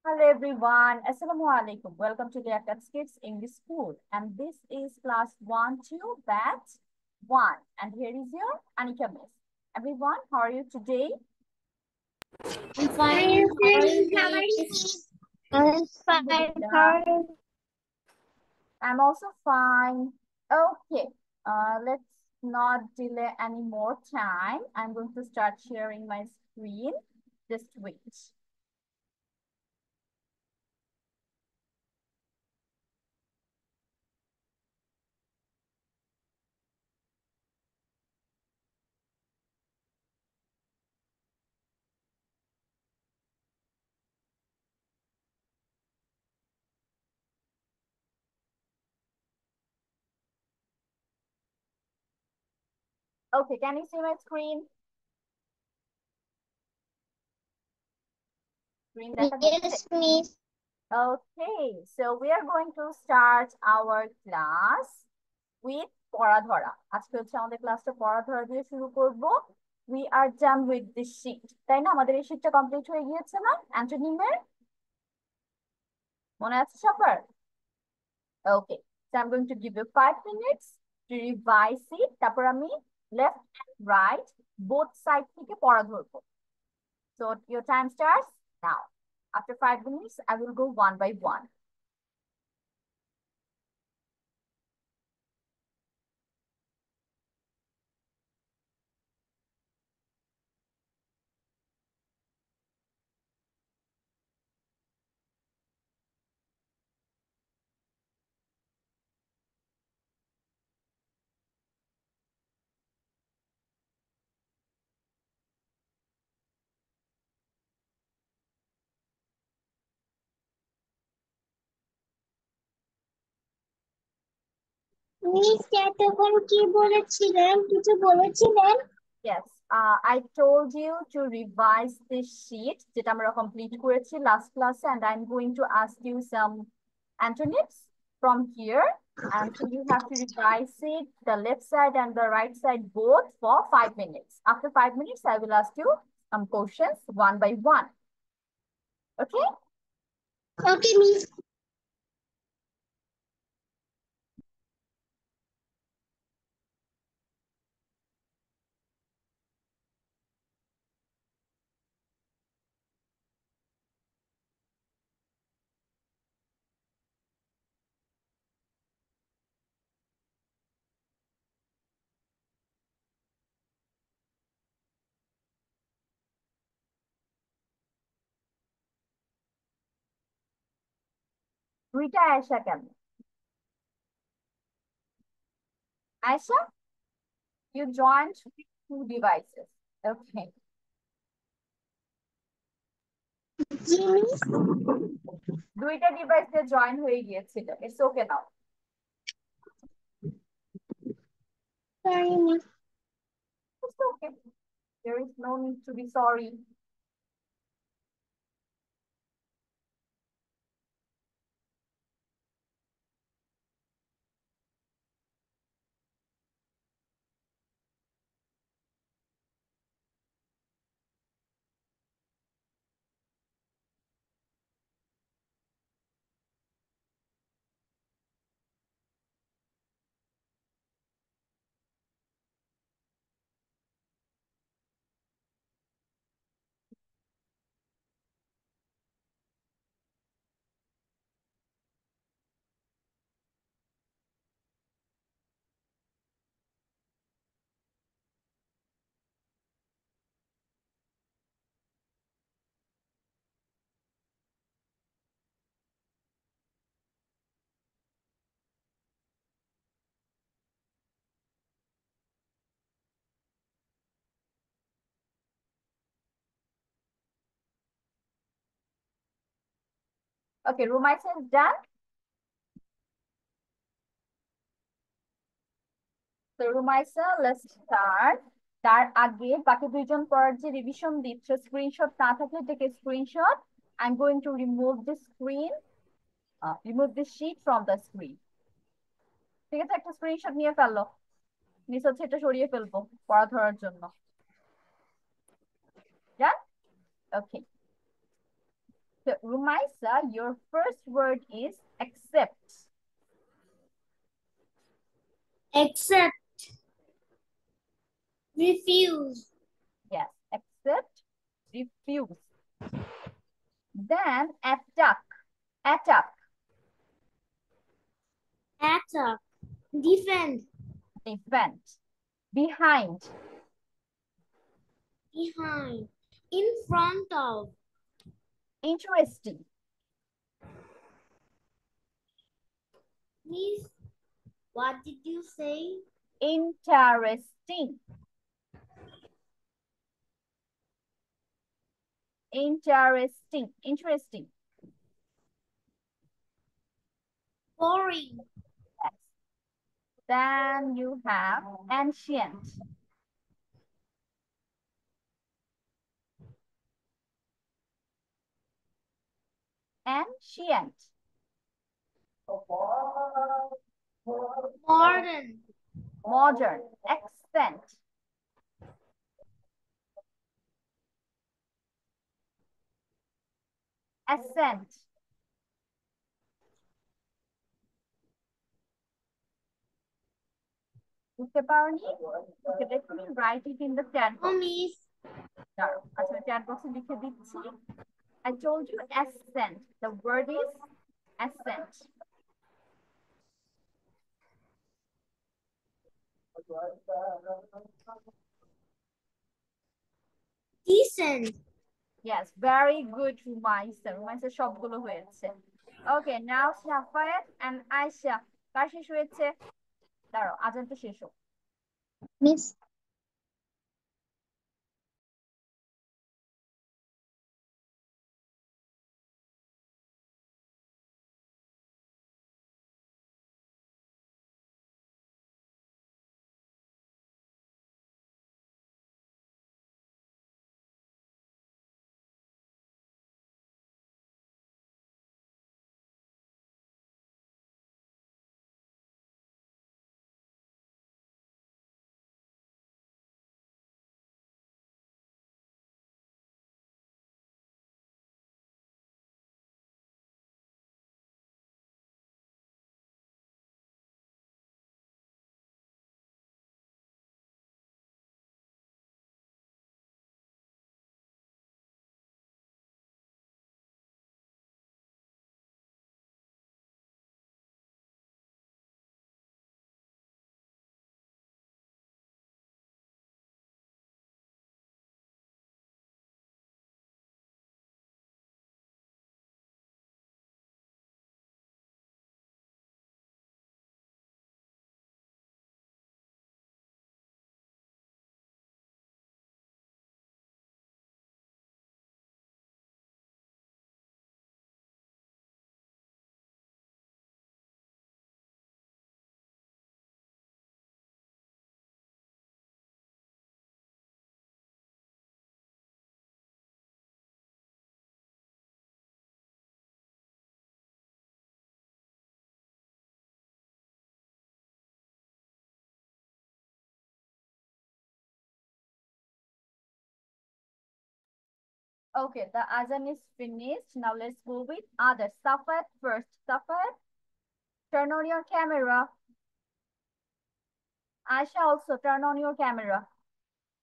Hello everyone. Assalamu alaikum. Welcome to the Akat Kids English School. And this is class 1-2 batch 1. And here is your Anika Miss. Everyone, how are you today? I'm fine. How are you, Miss? I'm fine. Alhamdulillah. How are you? I'm also fine. Okay. Let's not delay any more time. I'm going to start sharing my screen. Just wait. Okay, can you see my screen? Screen দেখা যাচ্ছে? Yes, Miss. Okay, so we are going to start our class with পড়া ধরা। আজকে হচ্ছে আমাদের ক্লাসটা পড়া ধরা দিয়ে শুরু করব। We are done with this sheet, তাই না? আমাদের এই শীটটা কমপ্লিট হয়ে গিয়েছে না অ্যান্টোনিমের? মনে আছে সবার? Okay, so I'm going to give you 5 minutes to revise it. তারপর আমি left and right both side থেকে পড়া ধরবো। So your time starts now. After 5 minutes, I will go one by one. Miss এতক্ষণ কি বলেছিলেন? কিছু বলেছিলেন? Yes, I told you to revise this sheet যেটা আমরা complete করেছি last class, and I'm going to ask you some antonyms from here, and so you have to revise it the left side and the right side both for 5 minutes. After 5 minutes, I will ask you some questions one by one. Okay? Okay, miss. দুইটা আয়েশা কেন? Ayesha, you joined with two devices. Okay. G, miss. দুইটা device দিয়ে join হয়ে গিয়েছিল। It's okay now. Sorry, miss. It's okay. There is no need to be sorry. Okay, Rumaisa is done. So Rumaisa, let's start. তার আগে বাকি দুইজন পড়ার যে রিভিশন দিচ্ছে, স্ক্রিনশট না থাকলে take screenshot. I'm going to remove the screen, remove the sheet from the screen. ঠিক আছে, একটা স্ক্রিনশট নিয়ে ফেললো। নিচে হচ্ছে এটা সরিয়ে ফেলবো পড়া ধরার জন্য। Done? Okay. So, Rumaisa, your first word is accept. Accept. Refuse. Yes, accept, refuse. Then attack, attack, Attack. Defend. defend. Behind, Behind. In front of. interesting, Miss, what did you say? interesting, interesting, interesting. Boring. Yes. Then you have ancient. Ancient. Modern. Modern. Accent. Accent. বুঝতে পারোনি? Okay, let me write it in the chat Oh, box. miss. দাঁড়াও, আচ্ছা chat box-এ লিখে দিচ্ছি. I told you accent. The word is accent. Decent. Yes, very good, Rumaisa. Rumaisa সবগুলো হয়েছে. Okay, now Shafayat and Aisha. কার শেষ হয়েছে? দাঁড়াও, আজান তো শেষ হোক. Miss. Okay, the azan is finished. Now let's go with others. Safat first. Safat, turn on your camera. Aisha also, turn on your camera.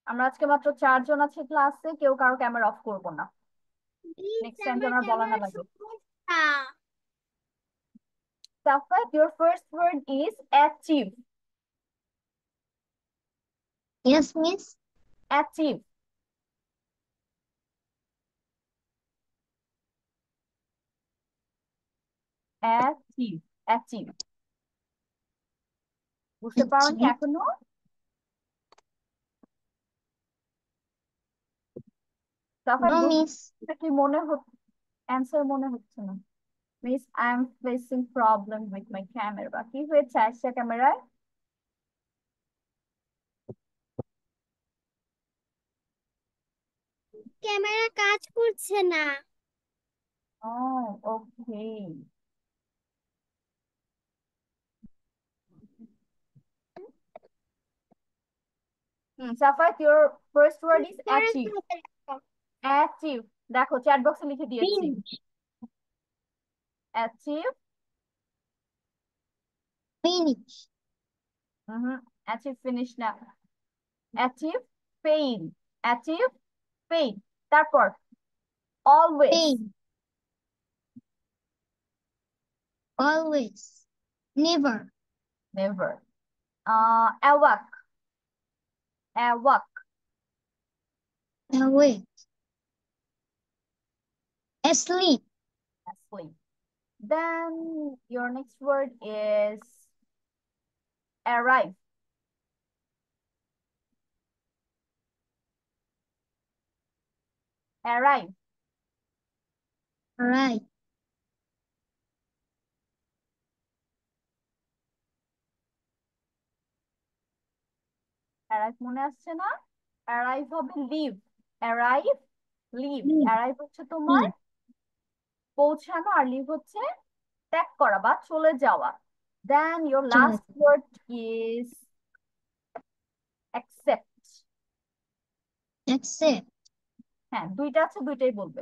আমরা আজকে মাত্র 4 জন আছি ক্লাসে, কেউ কারো ক্যামেরা অফ করবো না. নেক্সট টাইম যেন আর বলা না লাগে. Safat, your first word is achieve. Yes, miss. Achieve. Achieve. Achieve. বুঝতে পারোনি এখনো? Safat, No, miss. কি মনে হচ্ছে? অ্যান্সার মনে হচ্ছে না. Miss, I am facing problem with my camera. কি হয়েছে আয়শা ক্যামেরায়? ক্যামেরা কাজ করছে না। Oh, okay. Safat, your first word is achieve. Achieve. দেখো চ্যাট বক্সে লিখে দিয়েছি. Achieve. Finish. Achieve finish না। Achieve fail. Achieve fail। তারপর always। Pain. Always. Never. Never। Awake। Awake। Awake. Asleep. Asleep। Then your next word is arrive। Arrive। Right. arrive মনে আসছে না? arrive হবে live। arrive live। Leave. arrive হচ্ছে তোমার Leave. পৌঁছানো, আর live হচ্ছে ত্যাগ করা বা চলে যাওয়া। Then your চলে last word is accept। Accept. হ্যাঁ, দুইটা আছে, দুইটাই বলবে।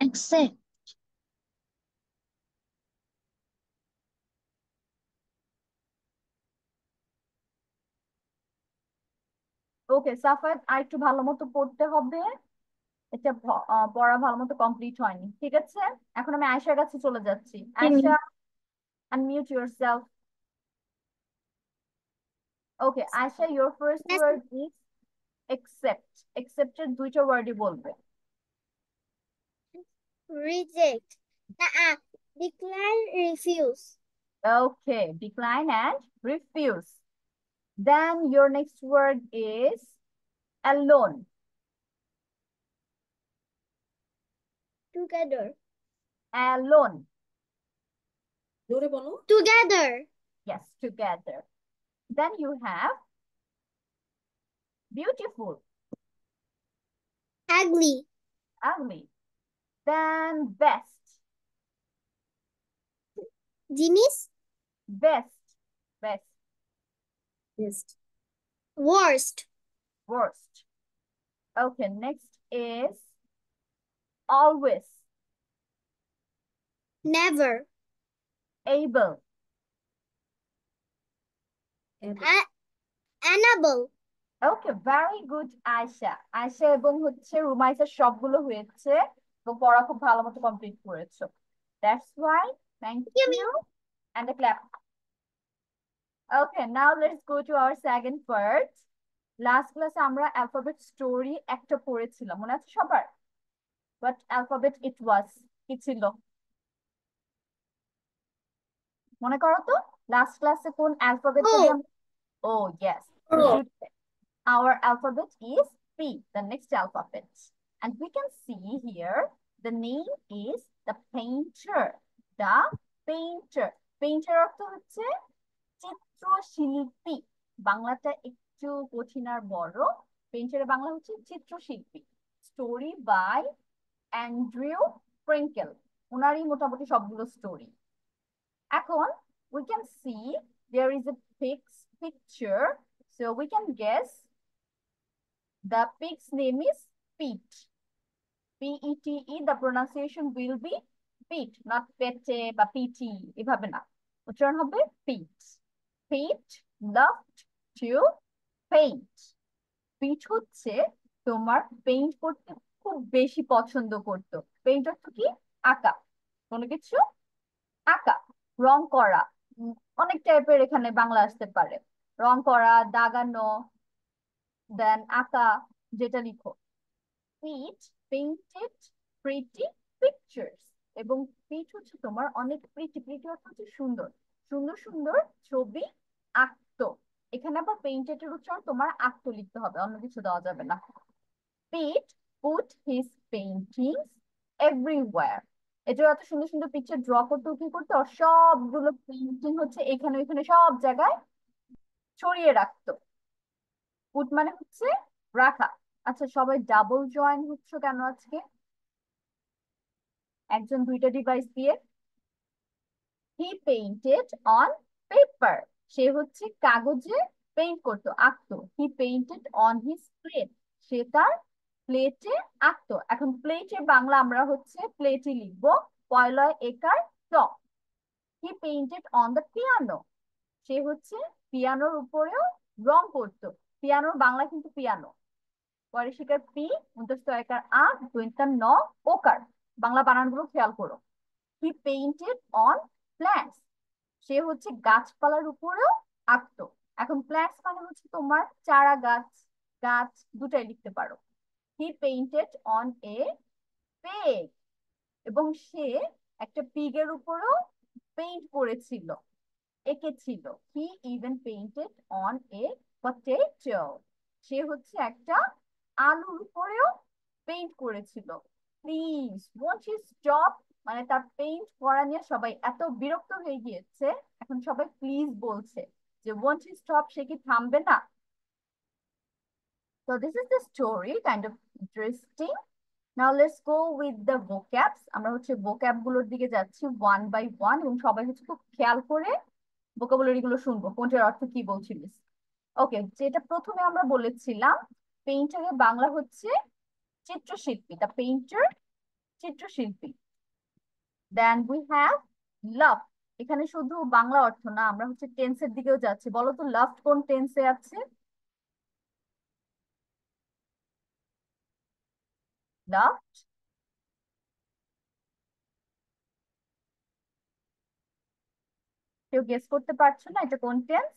Accept. ওকে সাফায়াত, আর একটু ভালো মতো পড়তে হবে। এটা পড়া ভালো মতো কমপ্লিট হয়নি, ঠিক আছে? এখন আমি আয়শার কাছে চলে যাচ্ছি। Ayesha, unmute yourself. Okay, Aisha, your first Yes. word is accept. Accept এর দুইটা ওয়ার্ডই বলবে। Reject. Decline, refuse. Okay, decline and refuse. Then your next word is alone. Together. Alone. Together. Yes, together. Then you have beautiful. Ugly. Ugly. Then best. Genius. Best. Best. Best. Worst. Worst. Okay, next is always. Never. Able. Unable. Okay, very good Ayesha. Ayesha এবং হচ্ছে রুমাইসা সবগুলো হয়েছে, তো পড়া খুব ভালো মতো complete করেছো। That's why, thank you and a clap. Okay, now let's go to our second part. Last ক্লাসে আমরা অ্যালফাবেট স্টোরি একটা পড়েছিলাম, মনে আছে সবার? বাট অ্যালফাবেট ইট ওয়াজ কি ছিল মনে করো তো? লাস্ট ক্লাসে কোন অ্যালফাবেটটা দিয়ে আমরা, ও yes, our alphabet is P, the next alphabet. And we can see here, the name is the painter. The painter. Painter অর্থ হচ্ছে চিত্রশিল্পী। বাংলাটা একটু কঠিন আর বড়। পেইন্টারের বাংলা হচ্ছে চিত্রশিল্পী। স্টোরি বাই অ্যান্ড্রিউ ফ্রেঙ্কেল, ওনারই মোটামুটি সবগুলো স্টোরি। এখন we can see there is a picture, so we can guess the pig's name is Pete. P-E-T-E, the pronunciation will be Pete, not Pete বা P-T, এভাবে না, উচ্চারণ হবে Pete. Pete loved to paint. Pete হচ্ছে তোমার paint করতে খুব বেশি পছন্দ করতো। পেইন্ট অর্থ কি? আঁকা, কোনো কিছু আঁকা, রং করা। অনেক টাইপের এখানে বাংলা আসতে পারে, রং করা, দাগানো, দেন আঁকা, যেটা লিখো। Pete painted pretty pictures. এবং পিট হচ্ছে তোমার অনেক প্রিটি, প্রিটি অর্থ হচ্ছে সুন্দর, সুন্দর সুন্দর ছবি আঁকতো। এখানে আবার পেইন্টেড এর উচ্চারণ তোমার আঁকতো লিখতে হবে, অন্য কিছু দেওয়া যাবে না। Pete put his paintings everywhere. এটা এত সুন্দর সুন্দর পিকচার ড্র করতে, কি করতে, আর সবগুলো পেইন্টিং হচ্ছে এখানে ওইখানে সব জায়গায় ছড়িয়ে রাখতো। পুট মানে হচ্ছে রাখা। আচ্ছা, সবাই ডাবল জয়েন হচ্ছে কেন আজকে? একজন দুইটা ডিভাইস দিয়ে। হি পেইন্টেড অন পেপার, সে হচ্ছে কাগজে পেইন্ট করতো, আঁকতো। হি পেইন্টেড অন হিজ প্লেট, সে তার প্লেটে আঁকতো। এখন প্লেটের বাংলা আমরা হচ্ছে প্লেটই লিখবো। পয়লয় একার ট। হি পেইন্টেড অন দ্য পিয়ানো। সে হচ্ছে পিয়ানোর উপরেও রং করতো। পিয়ানোর বাংলা কিন্তু পিয়ানো। পরে শিকার পি, উন্তস্ত একার আ, দৈন্তার ন, ওকার। বাংলা বানানগুলো খেয়াল করো। হি পেইন্টেড অন প্ল্যান্টস। সে হচ্ছে গাছপালার উপরেও আঁকতো। এখন প্ল্যান্টস মানে হচ্ছে তোমার চারা গাছ, গাছ দুটাই লিখতে পারো। He painted on a peg. এবং সে একটা পিগের উপরেও পেইন্ট করেছিল, এঁকেছিল। He even painted on a potato. সে হচ্ছে একটা আলুর উপরেও পেইন্ট করেছিল। Please want you stop. মানে তার পেইন্ট করা নিয়ে সবাই এত বিরক্ত হয়ে গিয়েছে, এখন সবাই প্লিজ বলছে যে ওয়ান্ট ইউ স্টপ, সে কি থামবে না? So this is the story, kind of interesting. Now let's go with the vocabs. আমরা হচ্ছে vocab গুলোর দিকে যাচ্ছি ওয়ান বাই ওয়ান, এবং সবাই হচ্ছে খুব খেয়াল করে ভোকাবুলারি গুলো শুনবো, কোনটার অর্থ কি বলছিলিস। ওকে, যেটা প্রথমে আমরা বলেছিলাম, পেইন্টারের বাংলা হচ্ছে চিত্রশিল্পী, দা পেইন্টার, চিত্রশিল্পী। Then we have love. এখানে শুধু বাংলা অর্থ না, আমরা হচ্ছে টেন্সের দিকেও যাচ্ছি। বলো তো লাভ কোন টেন্সে আছে? লাভ, কেউ গেস করতে পারছো না এটা কোন tense?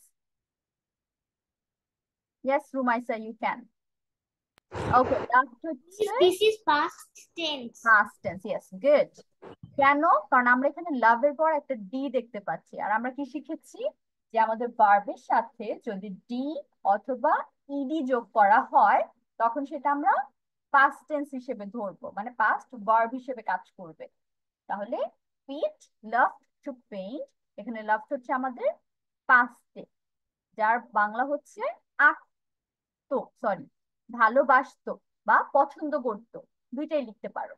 Yes Rumaisa, you can. Okay, love হচ্ছে This is past tense. past tense. Yes, good. কেন? কারণ আমরা এখানে লাভের পর একটা ডি দেখতে পাচ্ছি, আর আমরা কি শিখেছি যে আমাদের ভার্বের সাথে যদি ডি অথবা ইডি যোগ করা হয়, তখন সেটা আমরা পাস্ট টেন্স হিসেবে ধরবো, মানে পাস্ট ভার্ব হিসেবে কাজ করবে। তাহলে পিট লাভ টু পেইন্ট, এখানে লাভ হচ্ছে আমাদের পাস্টে, যার বাংলা হচ্ছে আঁকতো, সরি ভালোবাসতো বা পছন্দ করতো, দুইটাই লিখতে পারো।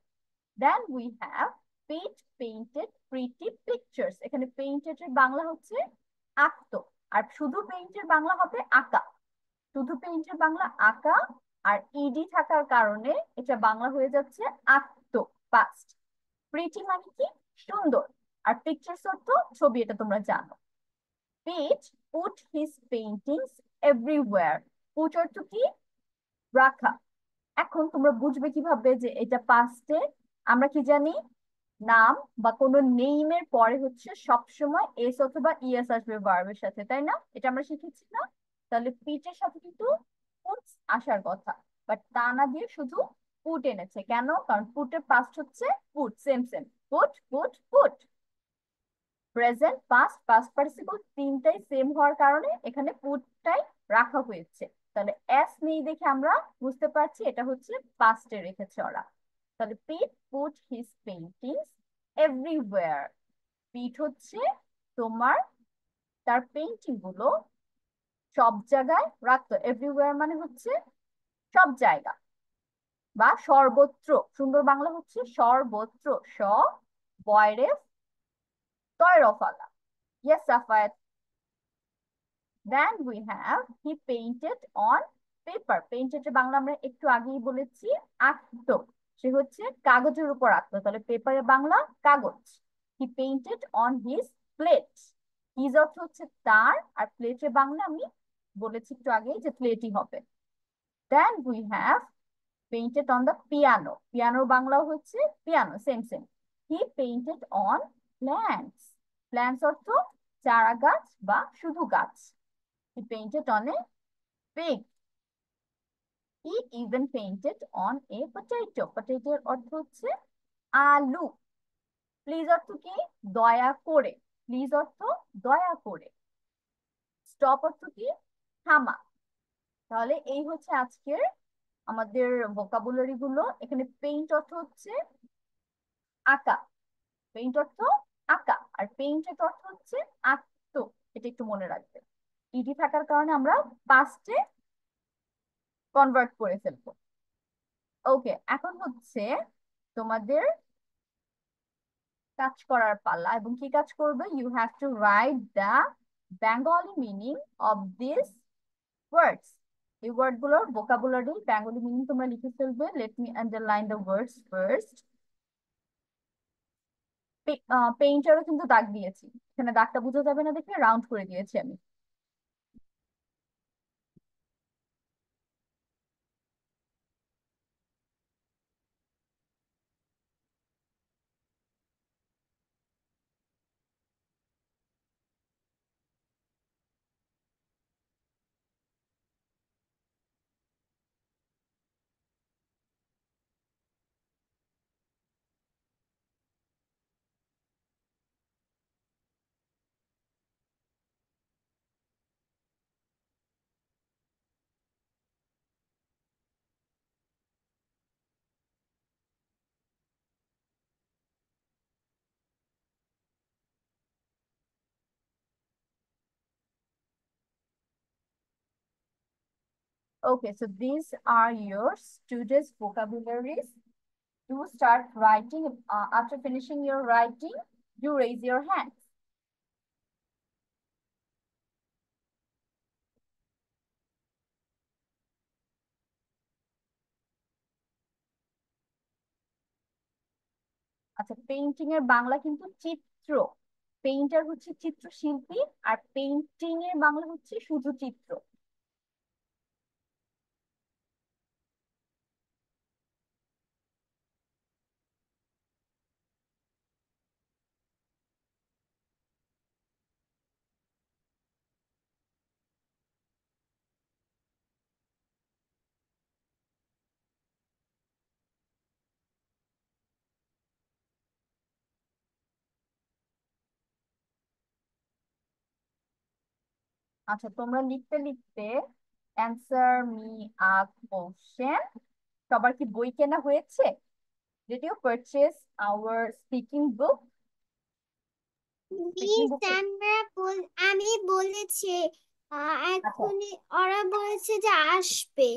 Then we have Pete painted pretty pictures. এখানে painted এর বাংলা হচ্ছে আঁকতো, আর শুধু পেইন্টের বাংলা হবে আঁকা। শুধু পেইন্টের বাংলা আঁকা, আর ইডি থাকার কারণে এটা বাংলা হয়ে যাচ্ছে আঁকতো, পাস্ট। প্রিটি মানে কি? সুন্দর। আর পিকচার্স অর্থ ছবি, এটা তোমরা জানো। Pete put his paintings everywhere. Put অর্থ কি? রাখা। এখন তোমরা বুঝবে কিভাবে যে এটা পাস্টে? আমরা কি জানি, নাম বা কোনো নেইমের পরে হচ্ছে সবসময় এস অথবা ইএস আসবে ভার্বের সাথে, তাই না? এটা আমরা শিখেছি না? তাহলে পিটের সাথে কিন্তু পুটস আসার কথা, বাট তা না দিয়ে শুধু পুট এনেছে। কেন? কারণ পুটের পাস্ট হচ্ছে put, same same, put put put. Present, past, past participle তিনটাই সেম হওয়ার কারণে এখানে পুটটাই রাখা হয়েছে। তাহলে এস নেই দেখে আমরা বুঝতে পারছি এটা হচ্ছে পাস্টে রেখেছে ওরা। তাহলে পিট পুট হিজ পেইন্টিংস এভরিওয়্যার। পিট হচ্ছে তোমার তার পেইন্টিং গুলো সব জায়গায় রাখতো। এভরিওয়্যার মানে হচ্ছে সব জায়গা বা সর্বত্র। সুন্দর বাংলা হচ্ছে সর্বত্র। স বয়রে তয়রফালা। Yes Safayat. Then we have he painted on paper. Painted এর বাংলা আমরা একটু আগেই বলেছি আঁকতো। সে হচ্ছে কাগজের উপর আঁকতো, তাহলে পেপারের বাংলা কাগজ। He painted on his plate. His অর্থ হচ্ছে তার, আর প্লেটের বাংলা আমি বলেছি একটু আগেই যে প্লেটই হবে। Then we have painted on the piano. পিয়ানোর বাংলাও হচ্ছে piano, same same. He painted on plants. Plants অর্থ চারা গাছ বা শুধু গাছ। He painted on a pig. He even painted on a potato. Potato এর অর্থ হচ্ছে আলু। প্লিজ অর্থ কি? দয়া করে। প্লিজ অর্থ দয়া করে। স্টপ অর্থ কি? থামা। তাহলে এই হচ্ছে আজকের আমাদের ভোকাবুলারি গুলো। এখানে পেইন্ট অর্থ হচ্ছে আঁকা। পেইন্ট অর্থ আঁকা, আর পেইন্টের অর্থ হচ্ছে আঁকতো। এটা একটু মনে রাখবে। ইডি থাকার কারণে আমরা পাস্টে কনভার্ট করে ফেলবো। ওকে, এখন হচ্ছে তোমাদের কাজ করার পালা। এবং কি কাজ করবে? You have to write the Bengali meaning of this words. এই ওয়ার্ড গুলোর ভোকাবুলারি বেঙ্গলি মিনিং তোমরা লিখে ফেলবে। Let me underline the words first. পেইন্টারও কিন্তু দাগ দিয়েছি, এখানে দাগটা বোঝা যাবে না দেখে রাউন্ড করে দিয়েছি আমি। Okay, so these are your students' vocabularies. Do start writing. After finishing your writing, you raise your hands. আচ্ছা, পেইন্টিং এর বাংলা কিন্তু চিত্র। পেইন্টার হচ্ছে চিত্রশিল্পী, আর পেইন্টিং এর বাংলা হচ্ছে শুধু চিত্র। আচ্ছা, তোমরা লিখতে লিখতে অ্যান্সার মি আ কোশ্চেন। সবার কি বই কেনা হয়েছে? Did you purchase our speaking book? Speaking miss book. আমি বলেছি আচ্ছা এখনই ওরা বলেছে যে আসবে।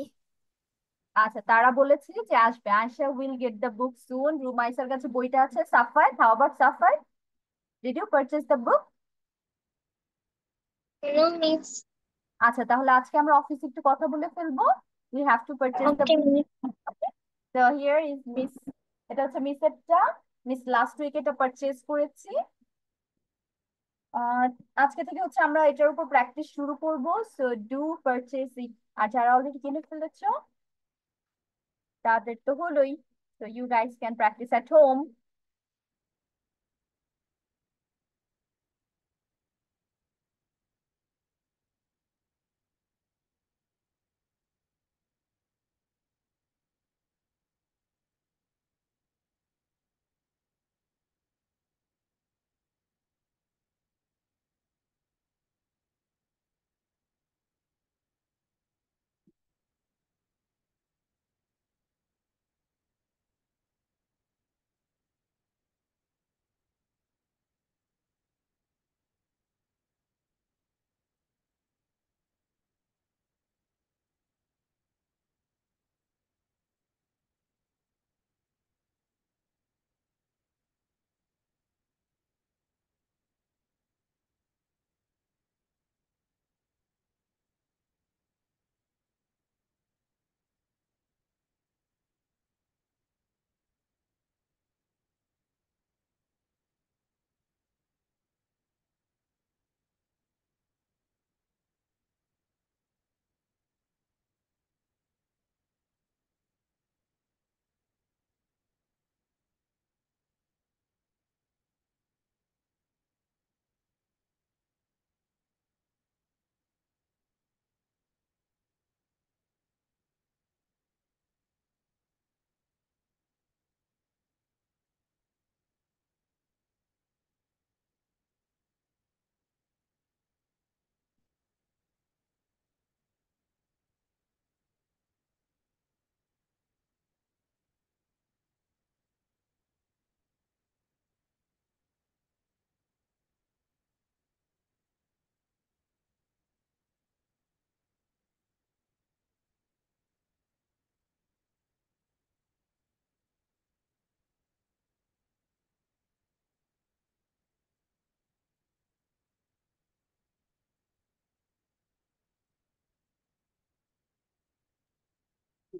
আচ্ছা, তারা বলেছে যে আসবে। Ayesha will get the book soon. রুমাইসার কাছে বইটা আছে। Safar, how about Safar? Did you purchase the book? No miss. আচ্ছা, তাহলে আজকে আমরা অফিসে একটু কথা বলে ফেলবো। We have to purchase the okay book. Miss. তো হিয়ার ইজ মিস। এটা হচ্ছে মিসেরটা। মিস লাস্ট উইক এটা পারচেজ করেছি। আহ, আজকে থেকে হচ্ছে আমরা এটার উপর প্র্যাকটিস শুরু করব। So do purchase it. আর যারা অলরেডি কিনে ফেলেছো তাদের তো হলোই। So you guys can practice at home.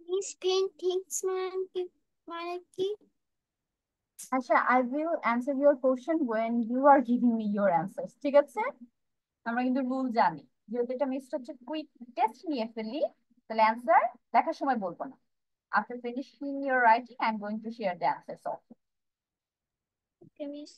Miss paintings মানে কি? আচ্ছা, I will answer your question when you are giving me your answers. ঠিক আছে? আমরা কিন্তু রুল জানি, যেহেতু এটা মিক্সড হচ্ছে, কুইক টেস্ট নিয়ে ফেলি, তাহলে অ্যান্সার লেখার সময় বলবো না। After finishing your writing, I'm going to share the answers also. Okay miss.